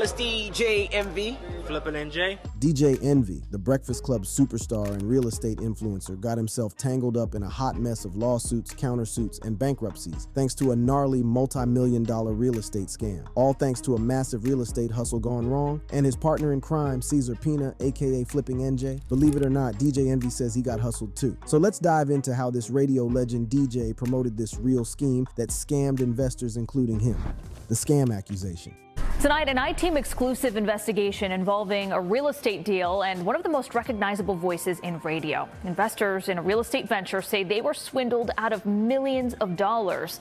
y'all, it's DJ Envy. Flippin' NJ. DJ Envy, the Breakfast Club superstar and real estate influencer, got himself tangled up in a hot mess of lawsuits, countersuits, and bankruptcies thanks to a gnarly multi-million-dollar real estate scam. All thanks to a massive real estate hustle gone wrong and his partner in crime, Cesar Pina, aka Flipping NJ. Believe it or not, DJ Envy says he got hustled too. So let's dive into how this radio legend DJ promoted this real scheme that scammed investors, including him. The scam accusation. Tonight, an I-Team exclusive investigation involving a real estate deal and one of the most recognizable voices in radio. Investors in a real estate venture say they were swindled out of millions of dollars.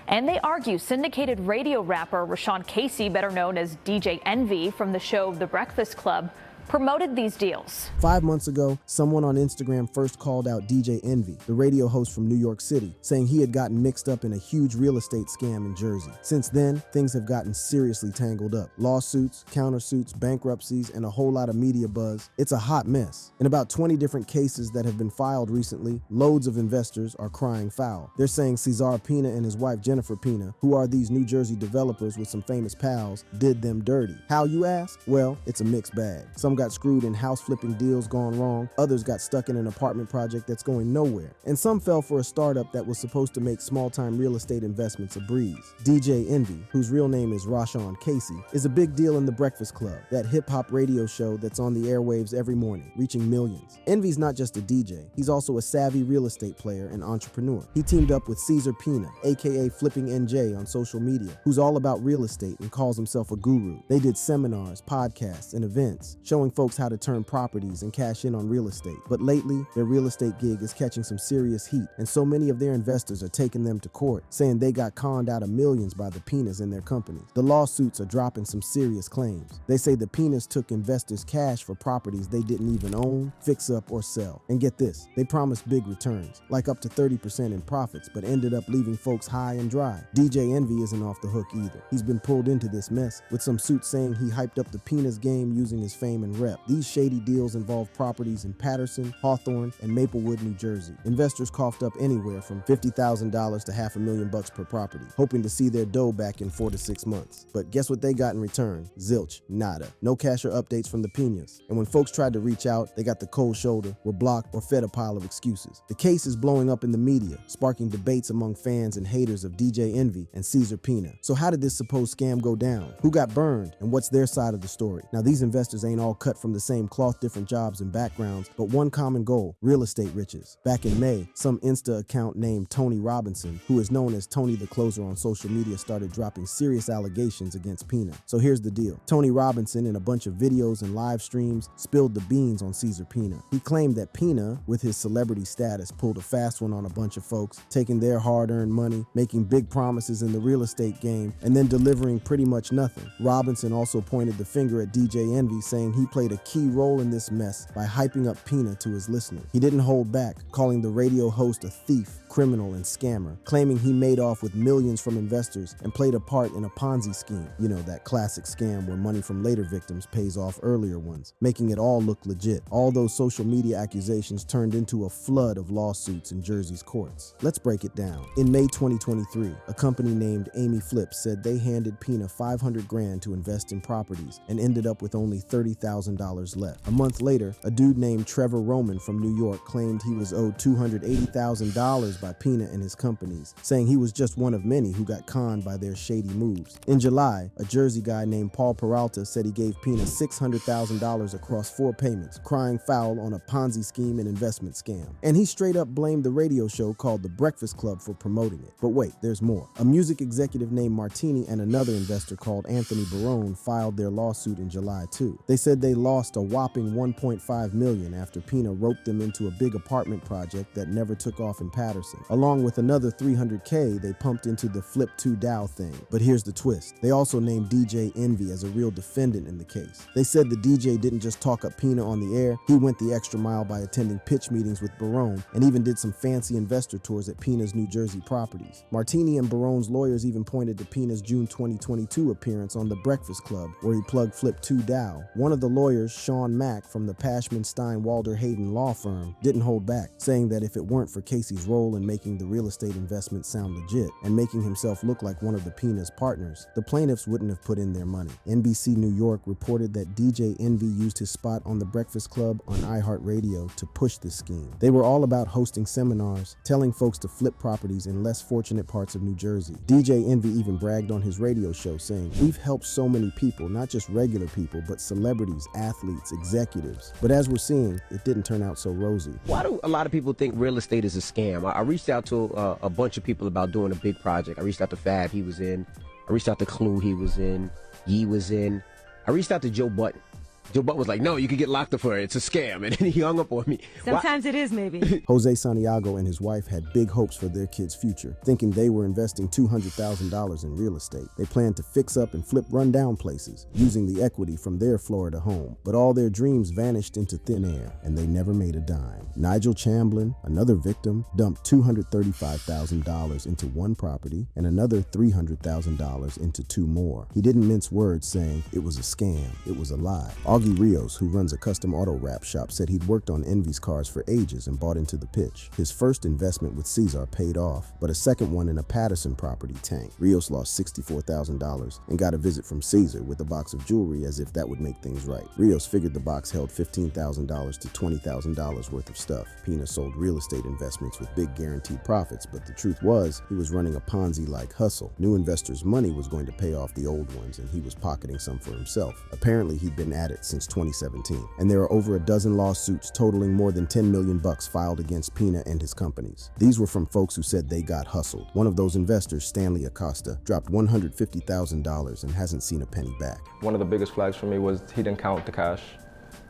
And they argue syndicated radio rapper Rashawn Casey, better known as DJ Envy from the show The Breakfast Club, promoted these deals. 5 months ago, someone on Instagram first called out DJ Envy, the radio host from New York City, saying he had gotten mixed up in a huge real estate scam in Jersey. Since then, things have gotten seriously tangled up. Lawsuits, countersuits, bankruptcies, and a whole lot of media buzz. It's a hot mess. In about 20 different cases that have been filed recently, loads of investors are crying foul. They're saying Cesar Pina and his wife Jennifer Pina, who are these New Jersey developers with some famous pals, did them dirty. How, you ask? Well, it's a mixed bag. Some got screwed in house flipping deals gone wrong, others got stuck in an apartment project that's going nowhere, and some fell for a startup that was supposed to make small-time real estate investments a breeze. DJ Envy, whose real name is Rashawn Casey, is a big deal in The Breakfast Club, that hip-hop radio show that's on the airwaves every morning, reaching millions. Envy's not just a DJ, he's also a savvy real estate player and entrepreneur. He teamed up with Cesar Pina, aka Flipping NJ on social media, who's all about real estate and calls himself a guru. They did seminars, podcasts, and events, showing folks how to turn properties and cash in on real estate. But lately, their real estate gig is catching some serious heat, and so many of their investors are taking them to court, saying they got conned out of millions by the Pinas in their companies. The lawsuits are dropping some serious claims. They say the Pinas took investors cash for properties they didn't even own, fix up, or sell. And get this, they promised big returns, like up to 30% in profits, but ended up leaving folks high and dry. DJ Envy isn't off the hook either. He's been pulled into this mess, with some suits saying he hyped up the Pinas game using his fame and rep. These shady deals involve properties in Patterson, Hawthorne, and Maplewood, New Jersey. Investors coughed up anywhere from $50,000 to $500,000 per property, hoping to see their dough back in 4 to 6 months. But guess what they got in return? Zilch, nada. No cash or updates from the Pinas. And when folks tried to reach out, they got the cold shoulder, were blocked, or fed a pile of excuses. The case is blowing up in the media, sparking debates among fans and haters of DJ Envy and Cesar Pina. So how did this supposed scam go down? Who got burned? And what's their side of the story? Now, these investors ain't all cut from the same cloth, different jobs and backgrounds, but one common goal: real estate riches. Back in May, some Insta account named Tony Robinson, who is known as Tony the Closer on social media, started dropping serious allegations against Pina. So here's the deal. Tony Robinson, in a bunch of videos and live streams, spilled the beans on Cesar Pina. He claimed that Pina, with his celebrity status, pulled a fast one on a bunch of folks, taking their hard-earned money, making big promises in the real estate game, and then delivering pretty much nothing. Robinson also pointed the finger at DJ Envy, saying he played a key role in this mess by hyping up Pina to his listeners. He didn't hold back, calling the radio host a thief, criminal, and scammer, claiming he made off with millions from investors and played a part in a Ponzi scheme. You know, that classic scam where money from later victims pays off earlier ones, making it all look legit. All those social media accusations turned into a flood of lawsuits in Jersey's courts. Let's break it down. In May 2023, a company named Amy Flips said they handed Pina $500,000 to invest in properties and ended up with only $30,000 left. A month later, a dude named Trevor Roman from New York claimed he was owed $280,000 by Pina and his companies, saying he was just one of many who got conned by their shady moves. In July, a Jersey guy named Paul Peralta said he gave Pina $600,000 across 4 payments, crying foul on a Ponzi scheme and investment scam. And he straight up blamed the radio show called The Breakfast Club for promoting it. But wait, there's more. A music executive named Martini and another investor called Anthony Barone filed their lawsuit in July too. They said they lost a whopping $1.5 million after Pina roped them into a big apartment project that never took off in Patterson. Along with another $300K they pumped into the Flip 2 DAO thing. But here's the twist. They also named DJ Envy as a real defendant in the case. They said the DJ didn't just talk up Pina on the air, he went the extra mile by attending pitch meetings with Barone and even did some fancy investor tours at Pina's New Jersey properties. Martini and Barone's lawyers even pointed to Pina's June 2022 appearance on The Breakfast Club, where he plugged Flip 2 DAO. One of the lawyers Sean Mack from the Pashman Stein Walder Hayden law firm didn't hold back, saying that if it weren't for Casey's role in making the real estate investment sound legit and making himself look like one of the Pina's partners, the plaintiffs wouldn't have put in their money. NBC New York reported that DJ Envy used his spot on The Breakfast Club on iHeartRadio to push this scheme. They were all about hosting seminars, telling folks to flip properties in less fortunate parts of New Jersey. DJ Envy even bragged on his radio show, saying, "We've helped so many people, not just regular people, but celebrities, athletes, executives." But as we're seeing, it didn't turn out so rosy. Why do a lot of people think real estate is a scam? I reached out to a bunch of people about doing a big project. I reached out to Fab, he was in. I reached out to Clue, he was in. Yee was in. I reached out to Joe Budden. Joe Budden was like, "No, you could get locked up for it. It's a scam." And then he hung up on me. Sometimes it is, maybe. Jose Santiago and his wife had big hopes for their kid's future, thinking they were investing $200,000 in real estate. They planned to fix up and flip rundown places, using the equity from their Florida home. But all their dreams vanished into thin air, and they never made a dime. Nigel Chamblin, another victim, dumped $235,000 into one property and another $300,000 into two more. He didn't mince words, saying it was a scam, it was a lie. Augie Rios, who runs a custom auto wrap shop, said he'd worked on Envy's cars for ages and bought into the pitch. His first investment with Caesar paid off, but a second one in a Patterson property tanked. Rios lost $64,000 and got a visit from Caesar with a box of jewelry as if that would make things right. Rios figured the box held $15,000 to $20,000 worth of stuff. Pina sold real estate investments with big guaranteed profits, but the truth was he was running a Ponzi-like hustle. New investors' money was going to pay off the old ones, and he was pocketing some for himself. Apparently, he'd been at it since 2017, and there are over a dozen lawsuits totaling more than $10 million filed against Pina and his companies. These were from folks who said they got hustled. One of those investors, Stanley Acosta, dropped $150,000 and hasn't seen a penny back. One of the biggest flags for me was he didn't count the cash.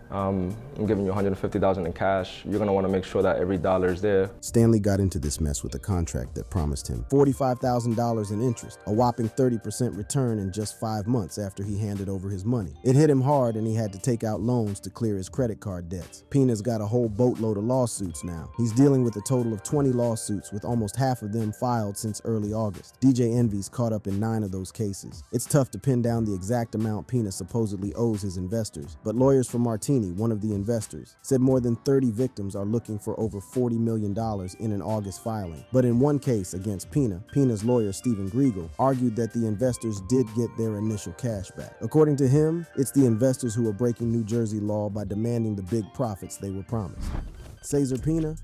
I'm giving you $150,000 in cash. You're gonna wanna make sure that every dollar is there. Stanley got into this mess with a contract that promised him $45,000 in interest, a whopping 30% return in just 5 months after he handed over his money. It hit him hard and he had to take out loans to clear his credit card debts. Pina's got a whole boatload of lawsuits now. He's dealing with a total of 20 lawsuits, with almost half of them filed since early August. DJ Envy's caught up in 9 of those cases. It's tough to pin down the exact amount Pina supposedly owes his investors, but lawyers for Martini, one of the investors, said more than 30 victims are looking for over $40 million in an August filing. But in one case against Pina, Pina's lawyer Stephen Griegel argued that the investors did get their initial cash back. According to him, it's the investors who are breaking New Jersey law by demanding the big profits they were promised. Cesar Pina?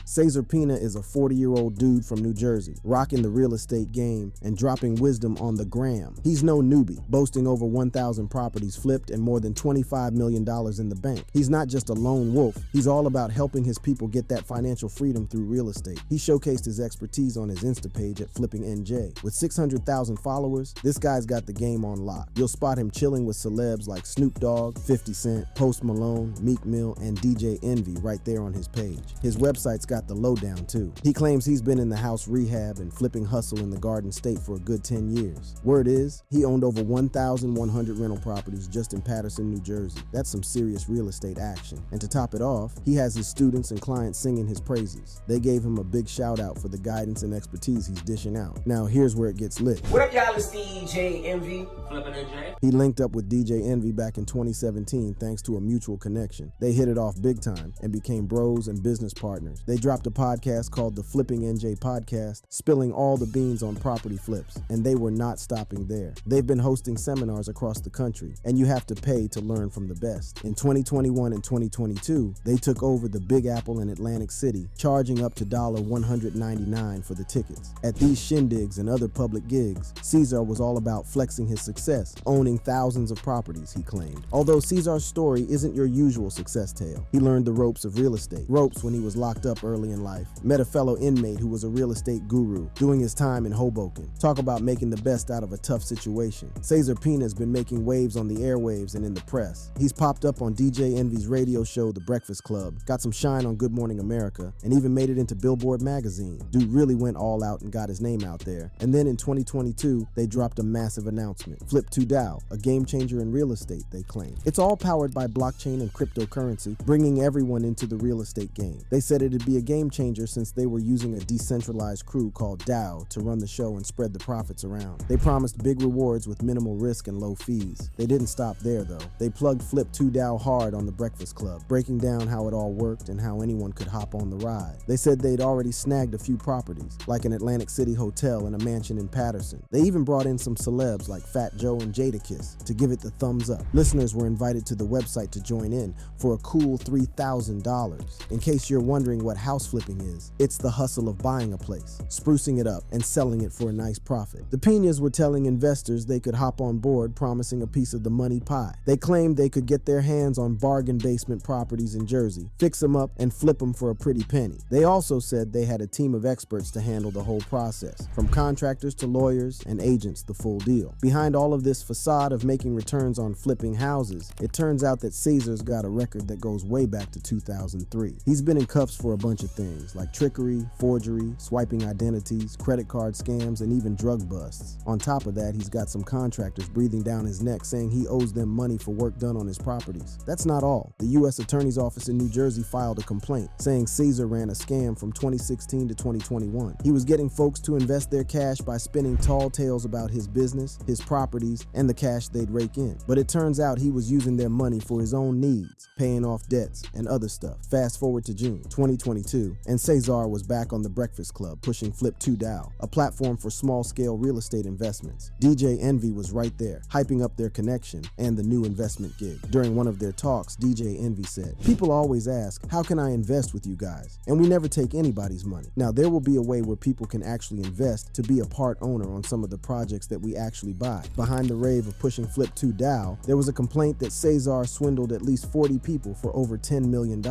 Cesar Pina is a 40-year-old dude from New Jersey, rocking the real estate game and dropping wisdom on the gram. He's no newbie, boasting over 1,000 properties flipped and more than $25 million in the bank. He's not just a lone wolf, he's all about helping his people get that financial freedom through real estate. He showcased his expertise on his Insta page at Flipping NJ. With 600,000 followers, this guy's got the game on lock. You'll spot him chilling with celebs like Snoop Dogg, 50 Cent, Post Malone, Meek Mill, and DJ Envy right there on his page. His website's got the lowdown too. He claims he's been in the house rehab and flipping hustle in the Garden State for a good 10 years. Word is, he owned over 1,100 rental properties just in Patterson, New Jersey. That's some serious real estate action. And to top it off, he has his students and clients singing his praises. They gave him a big shout out for the guidance and expertise he's dishing out. Now here's where it gets lit. What up, y'all? It's DJ Envy, Flipping NJ. He linked up with DJ Envy back in 2017 thanks to a mutual connection. They hit it off big time and became bros and business partners. They dropped a podcast called the Flipping NJ Podcast, spilling all the beans on property flips, and they were not stopping there. They've been hosting seminars across the country, and you have to pay to learn from the best. In 2021 and 2022, they took over the Big Apple in Atlantic City, charging up to $199 for the tickets. At these shindigs and other public gigs, Caesar was all about flexing his success, owning thousands of properties, he claimed. Although Caesar's story isn't your usual success tale. He learned the ropes of real estate, ropes when he was locked up early in life, met a fellow inmate who was a real estate guru, doing his time in Hoboken. Talk about making the best out of a tough situation. Cesar Pina's been making waves on the airwaves and in the press. He's popped up on DJ Envy's radio show, The Breakfast Club, got some shine on Good Morning America, and even made it into Billboard magazine. Dude really went all out and got his name out there. And then in 2022, they dropped a massive announcement. Flip2DAO, a game changer in real estate, they claim. It's all powered by blockchain and cryptocurrency, bringing everyone into the real estate game. They said it'd be be a game changer since they were using a decentralized crew called DAO to run the show and spread the profits around. They promised big rewards with minimal risk and low fees. They didn't stop there though. They plugged Flip 2 DAO hard on the Breakfast Club, breaking down how it all worked and how anyone could hop on the ride. They said they'd already snagged a few properties, like an Atlantic City hotel and a mansion in Patterson. They even brought in some celebs like Fat Joe and Jadakiss to give it the thumbs up. Listeners were invited to the website to join in for a cool $3,000. In case you're wondering what house flipping is, it's the hustle of buying a place, sprucing it up, and selling it for a nice profit. The Pinas were telling investors they could hop on board, promising a piece of the money pie. They claimed they could get their hands on bargain basement properties in Jersey, fix them up, and flip them for a pretty penny. They also said they had a team of experts to handle the whole process, from contractors to lawyers and agents, the full deal. Behind all of this facade of making returns on flipping houses, it turns out that Caesar's got a record that goes way back to 2003. He's been in cuffs for a bunch of things, like trickery, forgery, swiping identities, credit card scams, and even drug busts. On top of that, he's got some contractors breathing down his neck saying he owes them money for work done on his properties. That's not all. The U.S. Attorney's Office in New Jersey filed a complaint saying Caesar ran a scam from 2016 to 2021. He was getting folks to invest their cash by spinning tall tales about his business, his properties, and the cash they'd rake in. But it turns out he was using their money for his own needs, paying off debts and other stuff. Fast forward to June 2022, and Cesar was back on the Breakfast Club pushing Flip 2 DAO, a platform for small-scale real estate investments. DJ Envy was right there, hyping up their connection and the new investment gig. During one of their talks, DJ Envy said, "People always ask, how can I invest with you guys? And we never take anybody's money. Now, there will be a way where people can actually invest to be a part owner on some of the projects that we actually buy." Behind the rave of pushing Flip 2 DAO, there was a complaint that Cesar swindled at least 40 people for over $10 million.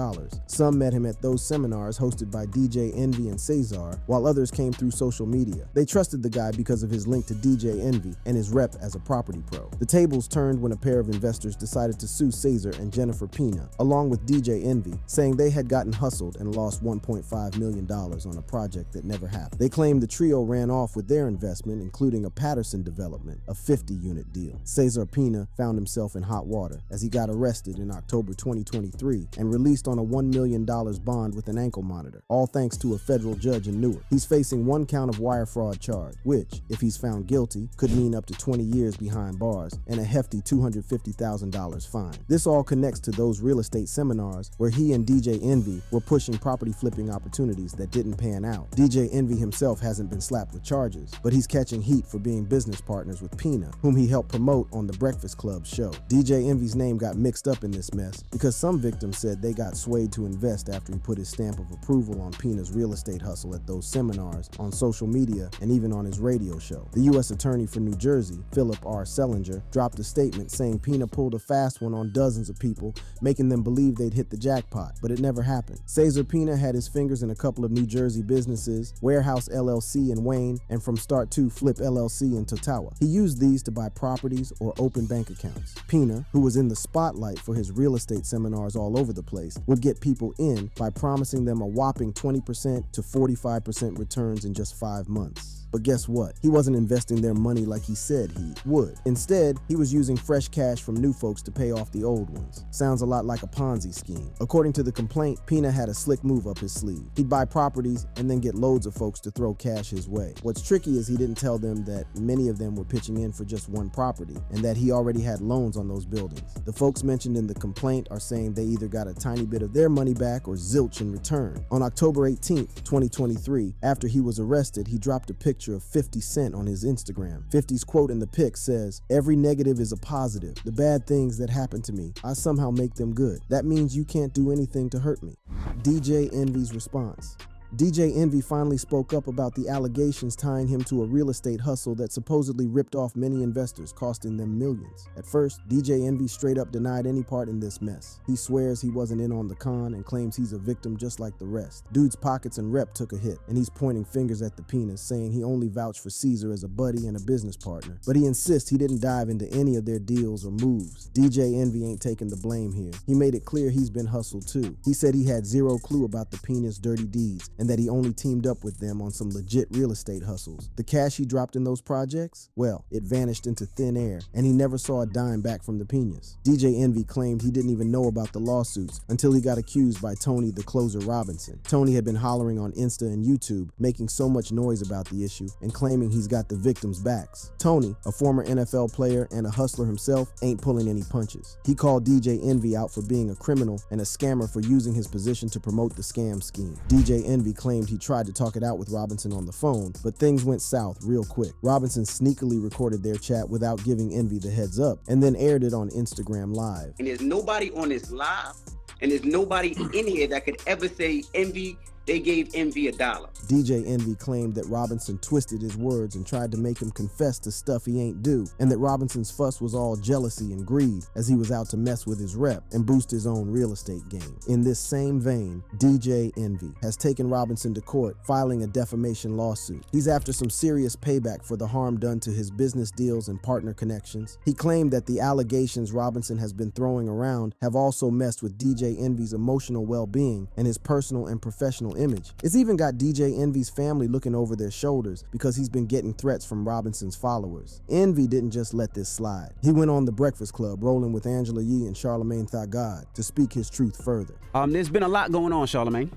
Some met him at those seminars hosted by DJ Envy and Cesar, while others came through social media. They trusted the guy because of his link to DJ Envy and his rep as a property pro. The tables turned when a pair of investors decided to sue Caesar and Jennifer Pina, along with DJ Envy, saying they had gotten hustled and lost $1.5 million on a project that never happened. They claimed the trio ran off with their investment, including a Patterson development, a 50-unit deal. Cesar Pina found himself in hot water as he got arrested in October 2023 and released on a $1 million bond with an ankle monitor, all thanks to a federal judge in Newark. He's facing one count of wire fraud charge, which, if he's found guilty, could mean up to 20 years behind bars and a hefty $250,000 fine. This all connects to those real estate seminars where he and DJ Envy were pushing property flipping opportunities that didn't pan out. DJ Envy himself hasn't been slapped with charges, but he's catching heat for being business partners with Pina, whom he helped promote on the Breakfast Club show. DJ Envy's name got mixed up in this mess because some victims said they got swayed to invest after he put his stamp of approval on Pina's real estate hustle at those seminars, on social media, and even on his radio show. The U.S. Attorney for New Jersey, Philip R. Sellinger, dropped a statement saying Pina pulled a fast one on dozens of people, making them believe they'd hit the jackpot, but it never happened. Cesar Pina had his fingers in a couple of New Jersey businesses, Warehouse LLC in Wayne, and From Start to Flip LLC in Totowa. He used these to buy properties or open bank accounts. Pina, who was in the spotlight for his real estate seminars all over the place, would get people in by promising them a whopping 20% to 45% returns in just 5 months. But guess what? He wasn't investing their money like he said he would. Instead, he was using fresh cash from new folks to pay off the old ones. Sounds a lot like a Ponzi scheme. According to the complaint, Pina had a slick move up his sleeve. He'd buy properties and then get loads of folks to throw cash his way. What's tricky is he didn't tell them that many of them were pitching in for just one property and that he already had loans on those buildings. The folks mentioned in the complaint are saying they either got a tiny bit of their money back or zilch in return. On October 18th, 2023, after he was arrested, he dropped a picture of 50 Cent on his Instagram. 50's quote in the pic says, "Every negative is a positive. The bad things that happen to me, I somehow make them good. That means you can't do anything to hurt me." DJ Envy's response. DJ Envy finally spoke up about the allegations tying him to a real estate hustle that supposedly ripped off many investors, costing them millions. At first, DJ Envy straight up denied any part in this mess. He swears he wasn't in on the con and claims he's a victim just like the rest. Dude's pockets and rep took a hit, and he's pointing fingers at the Pinas, saying he only vouched for Caesar as a buddy and a business partner. But he insists he didn't dive into any of their deals or moves. DJ Envy ain't taking the blame here. He made it clear he's been hustled too. He said he had zero clue about the Pinas' dirty deeds, and and that he only teamed up with them on some legit real estate hustles. The cash he dropped in those projects, well, it vanished into thin air, and he never saw a dime back from the Pinas. DJ Envy claimed he didn't even know about the lawsuits until he got accused by Tony the Closer Robinson. Tony had been hollering on Insta and YouTube, making so much noise about the issue and claiming he's got the victims' backs. Tony, a former NFL player and a hustler himself, ain't pulling any punches. He called DJ Envy out for being a criminal and a scammer for using his position to promote the scam scheme. DJ Envy claimed he tried to talk it out with Robinson on the phone, but things went south real quick. Robinson sneakily recorded their chat without giving Envy the heads up and then aired it on Instagram Live. And there's nobody on this live, and there's nobody in here that could ever say Envy, they gave Envy $1. DJ Envy claimed that Robinson twisted his words and tried to make him confess to stuff he ain't do, and that Robinson's fuss was all jealousy and greed as he was out to mess with his rep and boost his own real estate game. In this same vein, DJ Envy has taken Robinson to court, filing a defamation lawsuit. He's after some serious payback for the harm done to his business deals and partner connections. He claimed that the allegations Robinson has been throwing around have also messed with DJ Envy's emotional well-being and his personal and professional image. It's even got DJ Envy's family looking over their shoulders because he's been getting threats from Robinson's followers. Envy didn't just let this slide. He went on The Breakfast Club, rolling with Angela Yee and Charlamagne Tha God to speak his truth further. There's been a lot going on, Charlamagne.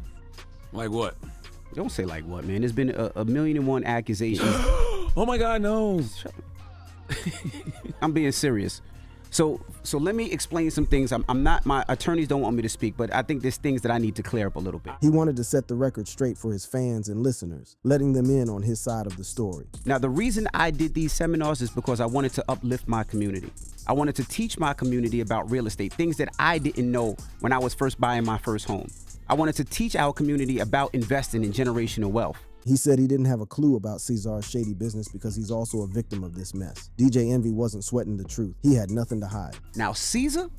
Like what? Don't say like what, man. There's been a million and one accusations. Oh my God, no. I'm being serious. So let me explain some things. I'm not, my attorneys don't want me to speak, but I think there's things that I need to clear up a little bit. He wanted to set the record straight for his fans and listeners, letting them in on his side of the story. Now, the reason I did these seminars is because I wanted to uplift my community. I wanted to teach my community about real estate, things that I didn't know when I was first buying my first home. I wanted to teach our community about investing in generational wealth. He said he didn't have a clue about Cesar's shady business because he's also a victim of this mess. DJ Envy wasn't sweating the truth. He had nothing to hide. Now, Caesar,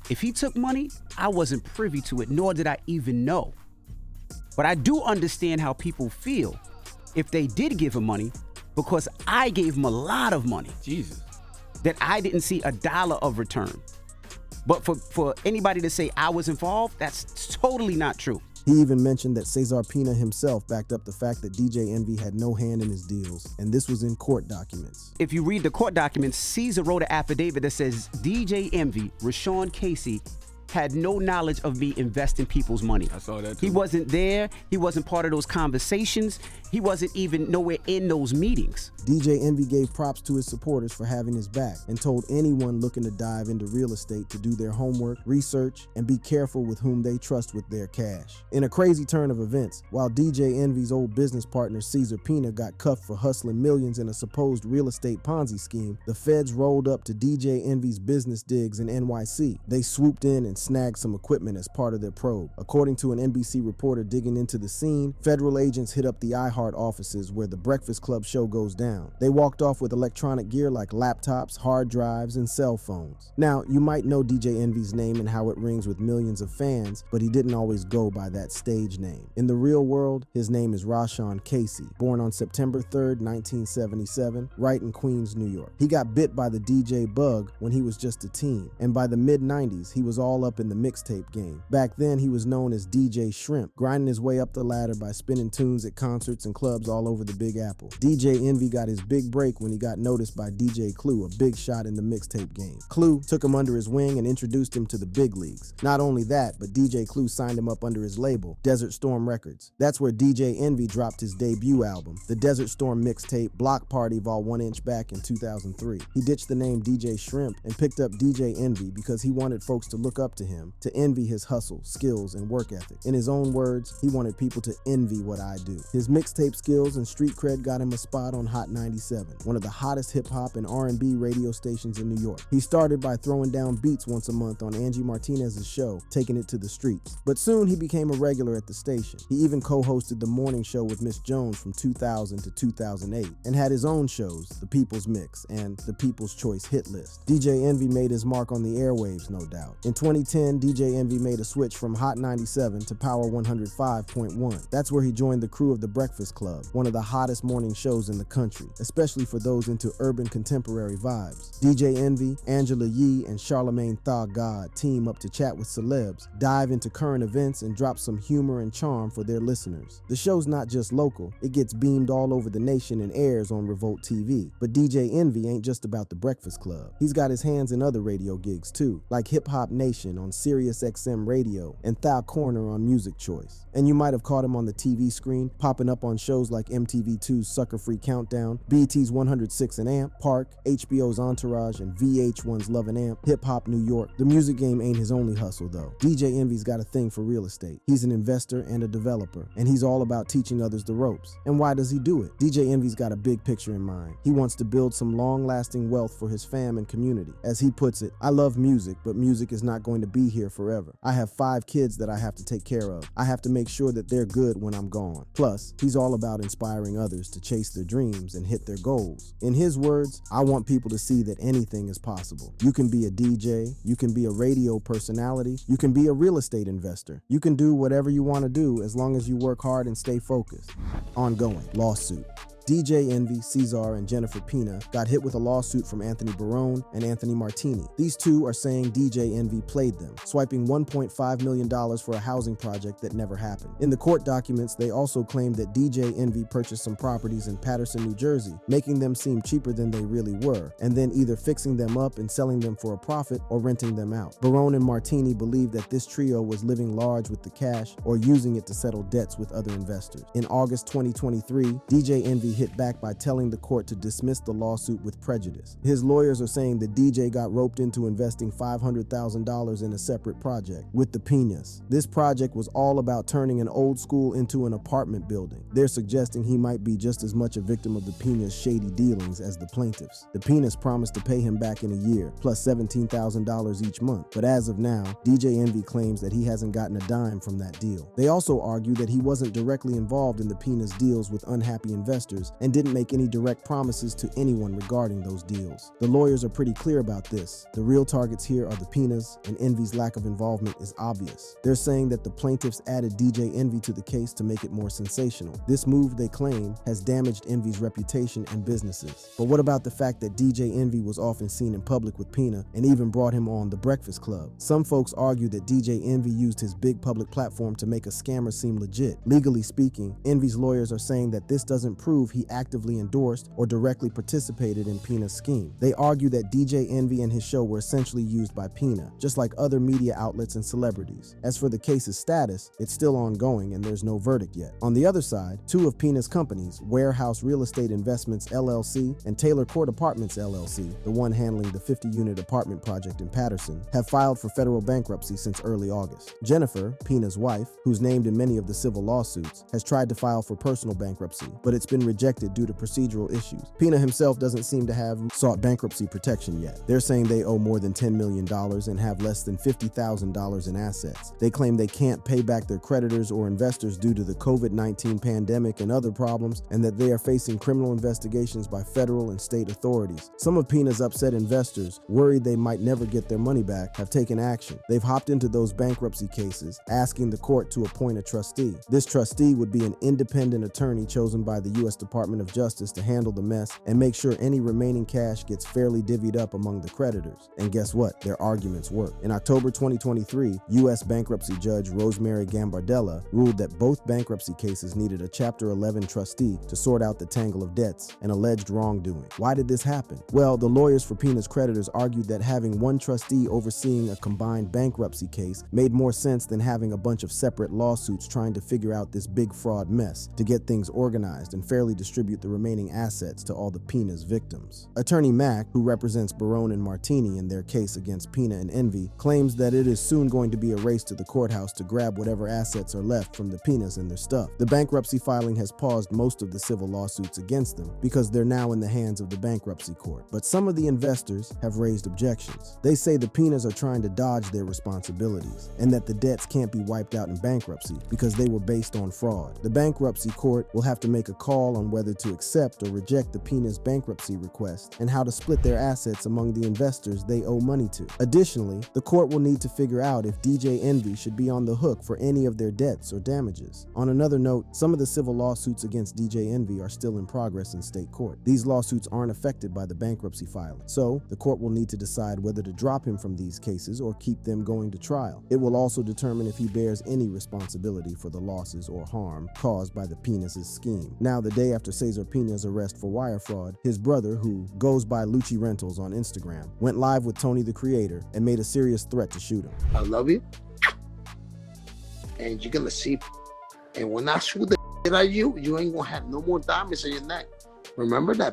if he took money, I wasn't privy to it, nor did I even know. But I do understand how people feel if they did give him money, because I gave him a lot of money. Jesus. That I didn't see $1 of return. But for anybody to say I was involved, that's totally not true. He even mentioned that Cesar Pina himself backed up the fact that DJ Envy had no hand in his deals, and this was in court documents. If you read the court documents, Caesar wrote an affidavit that says DJ Envy, Rashawn Casey, had no knowledge of me investing people's money. I saw that too. He wasn't there. He wasn't part of those conversations. He wasn't even nowhere in those meetings. DJ Envy gave props to his supporters for having his back and told anyone looking to dive into real estate to do their homework, research, and be careful with whom they trust with their cash. In a crazy turn of events, while DJ Envy's old business partner Cesar Pina got cuffed for hustling millions in a supposed real estate Ponzi scheme, the feds rolled up to DJ Envy's business digs in NYC. They swooped in and snagged some equipment as part of their probe. According to an NBC reporter digging into the scene, federal agents hit up the iHeart offices where the Breakfast Club show goes down. They walked off with electronic gear like laptops, hard drives, and cell phones. Now, you might know DJ Envy's name and how it rings with millions of fans, but he didn't always go by that stage name. In the real world, his name is Rashawn Casey, born on September 3rd, 1977, right in Queens, New York. He got bit by the DJ bug when he was just a teen, and by the mid-90s, he was all up in the mixtape game. Back then, he was known as DJ Shrimp, grinding his way up the ladder by spinning tunes at concerts and clubs all over the Big Apple. DJ Envy got his big break when he got noticed by DJ Clue, a big shot in the mixtape game. Clue took him under his wing and introduced him to the big leagues. Not only that, but DJ Clue signed him up under his label, Desert Storm Records. That's where DJ Envy dropped his debut album, the Desert Storm mixtape Block Party Vol 1 Inch back in 2003. He ditched the name DJ Shrimp and picked up DJ Envy because he wanted folks to look up to him, to envy his hustle, skills, and work ethic. In his own words, he wanted people to envy what I do. His mixtape skills and street cred got him a spot on Hot 97, one of the hottest hip-hop and R&B radio stations in New York. He started by throwing down beats once a month on Angie Martinez's show, taking it to the streets. But soon he became a regular at the station. He even co-hosted The Morning Show with Miss Jones from 2000 to 2008, and had his own shows, The People's Mix and The People's Choice Hit List. DJ Envy made his mark on the airwaves, no doubt. In 2010, DJ Envy made a switch from Hot 97 to Power 105.1. That's where he joined the crew of The Breakfast Breakfast Club, one of the hottest morning shows in the country, especially for those into urban contemporary vibes. DJ Envy, Angela Yee, and Charlamagne Tha God team up to chat with celebs, dive into current events, and drop some humor and charm for their listeners. The show's not just local, it gets beamed all over the nation and airs on Revolt TV. But DJ Envy ain't just about the Breakfast Club. He's got his hands in other radio gigs too, like Hip Hop Nation on Sirius XM Radio and Thou Corner on Music Choice. And you might have caught him on the TV screen, popping up on shows like MTV2's Sucker Free Countdown, BET's 106 and Amp, Park, HBO's Entourage, and VH1's Love and Amp, Hip Hop New York. The music game ain't his only hustle though. DJ Envy's got a thing for real estate. He's an investor and a developer, and he's all about teaching others the ropes. And why does he do it? DJ Envy's got a big picture in mind. He wants to build some long-lasting wealth for his fam and community. As he puts it, I love music, but music is not going to be here forever. I have 5 kids that I have to take care of. I have to make sure that they're good when I'm gone. Plus, he's all about inspiring others to chase their dreams and hit their goals. In his words, I want people to see that anything is possible. You can be a DJ, you can be a radio personality, you can be a real estate investor. You can do whatever you want to do as long as you work hard and stay focused. Ongoing lawsuit. DJ Envy, Caesar, and Jennifer Pina got hit with a lawsuit from Anthony Barone and Anthony Martini. These two are saying DJ Envy played them, swiping $1.5 million for a housing project that never happened. In the court documents, they also claimed that DJ Envy purchased some properties in Paterson, New Jersey, making them seem cheaper than they really were, and then either fixing them up and selling them for a profit or renting them out. Barone and Martini believed that this trio was living large with the cash or using it to settle debts with other investors. In August 2023, DJ Envy hit back by telling the court to dismiss the lawsuit with prejudice. His lawyers are saying the DJ got roped into investing $500,000 in a separate project with the Pinas. This project was all about turning an old school into an apartment building. They're suggesting he might be just as much a victim of the Pinas' shady dealings as the plaintiffs. The Pinas promised to pay him back in a year, plus $17,000 each month. But as of now, DJ Envy claims that he hasn't gotten a dime from that deal. They also argue that he wasn't directly involved in the Pinas' deals with unhappy investors and didn't make any direct promises to anyone regarding those deals. The lawyers are pretty clear about this. The real targets here are the Pinas, and Envy's lack of involvement is obvious. They're saying that the plaintiffs added DJ Envy to the case to make it more sensational. This move, they claim, has damaged Envy's reputation and businesses. But what about the fact that DJ Envy was often seen in public with Pina and even brought him on The Breakfast Club? Some folks argue that DJ Envy used his big public platform to make a scammer seem legit. Legally speaking, Envy's lawyers are saying that this doesn't prove he actively endorsed or directly participated in Pina's scheme. They argue that DJ Envy and his show were essentially used by Pina, just like other media outlets and celebrities. As for the case's status, it's still ongoing and there's no verdict yet. On the other side, 2 of Pina's companies, Warehouse Real Estate Investments LLC and Taylor Court Apartments LLC, the one handling the 50-unit apartment project in Paterson, have filed for federal bankruptcy since early August. Jennifer, Pina's wife, who's named in many of the civil lawsuits, has tried to file for personal bankruptcy, but it's been rejected due to procedural issues. Pina himself doesn't seem to have sought bankruptcy protection yet. They're saying they owe more than $10 million and have less than $50,000 in assets. They claim they can't pay back their creditors or investors due to the COVID-19 pandemic and other problems, and that they are facing criminal investigations by federal and state authorities. Some of Pina's upset investors, worried they might never get their money back, have taken action. They've hopped into those bankruptcy cases, asking the court to appoint a trustee. This trustee would be an independent attorney chosen by the U.S. Department of Justice to handle the mess and make sure any remaining cash gets fairly divvied up among the creditors. And guess what? Their arguments work. In October 2023, U.S. bankruptcy judge Rosemary Gambardella ruled that both bankruptcy cases needed a Chapter 11 trustee to sort out the tangle of debts and alleged wrongdoing. Why did this happen? Well, the lawyers for Pina's creditors argued that having one trustee overseeing a combined bankruptcy case made more sense than having a bunch of separate lawsuits trying to figure out this big fraud mess to get things organized and fairly distribute the remaining assets to all the Pina's victims. Attorney Mack, who represents Barone and Martini in their case against Pina and Envy, claims that it is soon going to be a race to the courthouse to grab whatever assets are left from the Pinas and their stuff. The bankruptcy filing has paused most of the civil lawsuits against them because they're now in the hands of the bankruptcy court. But some of the investors have raised objections. They say the Pinas are trying to dodge their responsibilities and that the debts can't be wiped out in bankruptcy because they were based on fraud. The bankruptcy court will have to make a call on on whether to accept or reject the Penas bankruptcy request and how to split their assets among the investors they owe money to. Additionally, the court will need to figure out if DJ Envy should be on the hook for any of their debts or damages. On another note, some of the civil lawsuits against DJ Envy are still in progress in state court. These lawsuits aren't affected by the bankruptcy filing, so the court will need to decide whether to drop him from these cases or keep them going to trial. It will also determine if he bears any responsibility for the losses or harm caused by the Penas' scheme. Now, the day after Cesar Pena's arrest for wire fraud, his brother, who goes by Lucci Rentals on Instagram, went live with Tony the Creator and made a serious threat to shoot him. I love you, and you're gonna see. And when I shoot the shit at you, you ain't gonna have no more diamonds in your neck. Remember that.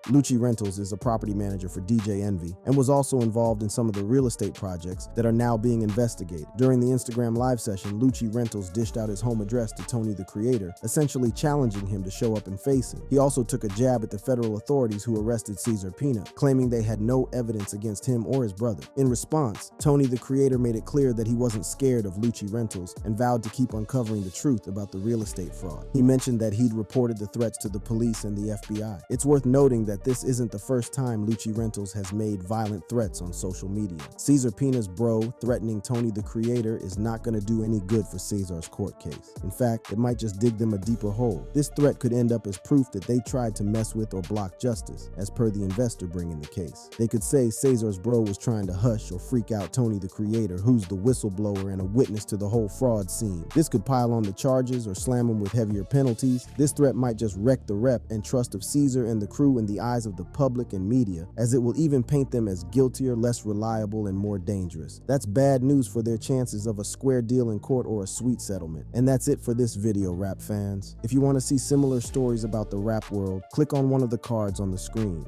Lucci Rentals is a property manager for DJ Envy and was also involved in some of the real estate projects that are now being investigated. During the Instagram live session, Lucci Rentals dished out his home address to Tony the Creator, essentially challenging him to show up and face him. He also took a jab at the federal authorities who arrested Cesar Pena, claiming they had no evidence against him or his brother. In response, Tony the Creator made it clear that he wasn't scared of Lucci Rentals and vowed to keep uncovering the truth about the real estate fraud. He mentioned that he'd reported the threats to the police and the FBI. It's worth noting that this isn't the first time Lucci Rentals has made violent threats on social media. Cesar Pena's bro threatening Tony the Creator is not going to do any good for Cesar's court case. In fact, it might just dig them a deeper hole. This threat could end up as proof that they tried to mess with or block justice, as per the investor bringing the case. They could say Cesar's bro was trying to hush or freak out Tony the Creator, who's the whistleblower and a witness to the whole fraud scene. This could pile on the charges or slam him with heavier penalties. This threat might just wreck the rep and trust of Cesar and the crew in the eyes of the public and media, as it will even paint them as guiltier, less reliable, and more dangerous. That's bad news for their chances of a square deal in court or a sweet settlement. And that's it for this video, rap fans. If you want to see similar stories about the rap world, click on one of the cards on the screen.